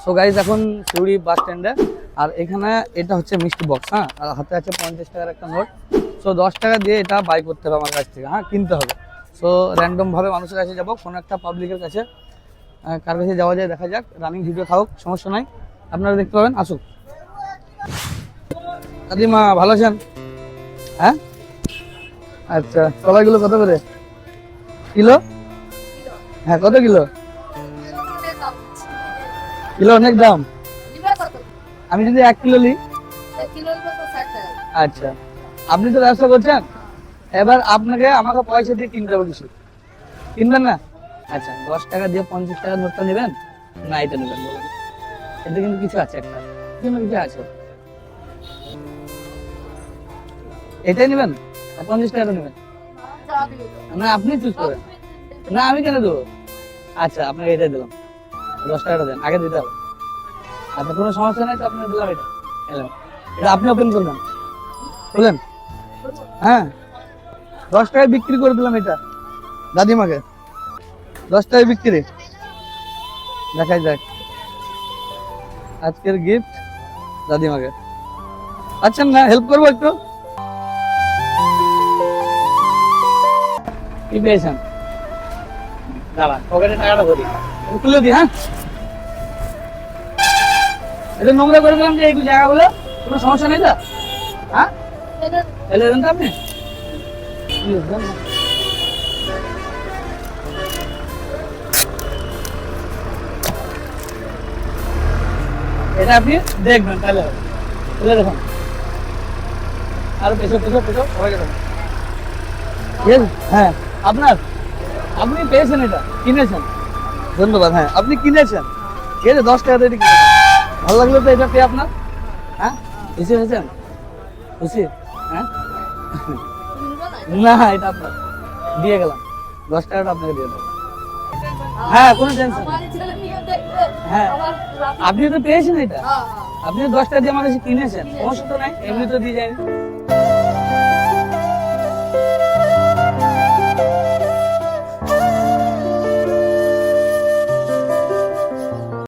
So guys এখন সিউড়ি বাস স্ট্যান্ডে, আর এখানে এটা হচ্ছে মিষ্টি বক্স। হ্যাঁ, আর হাতে আছে 50 টাকার একটা নোট। সো 10 টাকা দিয়ে এটা বাই করতে হবে আমার কাছ থেকে। হ্যাঁ, কিনতে হবে। সো র্যান্ডমভাবে মানুষের কাছে যাবো, কোনো একটা পাবলিকের কাছে, কার কাছে যাওয়া যায় দেখা যাক। রানিং ভিডিও থাকুক, সমস্যা নাই, আপনারা দেখতে পাবেন। আসুক। দাদিমা ভালো আছেন? হ্যাঁ, আচ্ছা। সবাইগুলো কত করে কিলো? হ্যাঁ, কত কিলো? কিলো অনেক দাম। আমি যদি 1 কিলো নিই? আচ্ছা, আপনি তো ব্যবসা করছেন, এবার আপনাকে আমাকে পয়সা দিয়ে কিনতে হবে কিছু, কিনবেন না? আচ্ছা, 10 টাকা দিয়ে 50 টাকার নোটটা নেবেন না এটা নেবেন? বলুন, এতে কিন্তু কিছু আছে, একটা কিছু আছে। এটাই নেবেন না 50 টাকা নেবেন? না আপনি চুজ করেন। না আমি কেন দেবো? আচ্ছা, আপনাকে এটাই দিলাম, 10 টাকাটা দেন, আগে দিতে হবে। আচ্ছা, কোনো সমস্যা নাই তো, আপনাকে দিলাম এটা। এটা আপনি ওপেন করবেন, বলেন। হ্যাঁ, 10 টাকায় বিক্রি করে দিলাম এটা দাদিমাকে, 10 টাকায় বিক্রি। দেখাই যাক আজকের গিফট দাদিমাকে। আচ্ছা, না হেল্প করবো একটু? কি পেয়েছেন? দাঁড়ান, পকেটে টাকাটা ভরি, খুলে দিই। হ্যাঁ, এটা নোংরা করে দিলাম যে এই জায়গাগুলো, কোনো সমস্যা নেই তো? হ্যাঁ, এলে দেন তো আপনি। এটা আপনি দেখবেন তাহলে হবে। তুলে দেখুন, আর পেছো পেছো পেছো হয়ে গেল। হ্যাঁ, আপনার, আপনি পেয়েছেন, এটা কিনেছেন। ধন্যবাদ। হ্যাঁ, আপনি কিনেছেন, ঠিক আছে, 10 টাকা দিয়ে কিনেছেন। ভালো লাগলো তো এটা পেয়ে আপনার? হ্যাঁ, খুশি হয়েছেন? খুশি? হ্যাঁ, না এটা আপনার দিয়ে গেলাম, 10 টাকাটা আপনাকে দিয়ে দেবো। হ্যাঁ, কোনো টেনশন। হ্যাঁ, আপনি তো পেয়েছেন এটা, আপনি 10 টাকা দিয়ে আমার কাছে কিনেছেন, সমস্যা তো নাই, এমনি তো দিয়ে যায়নি।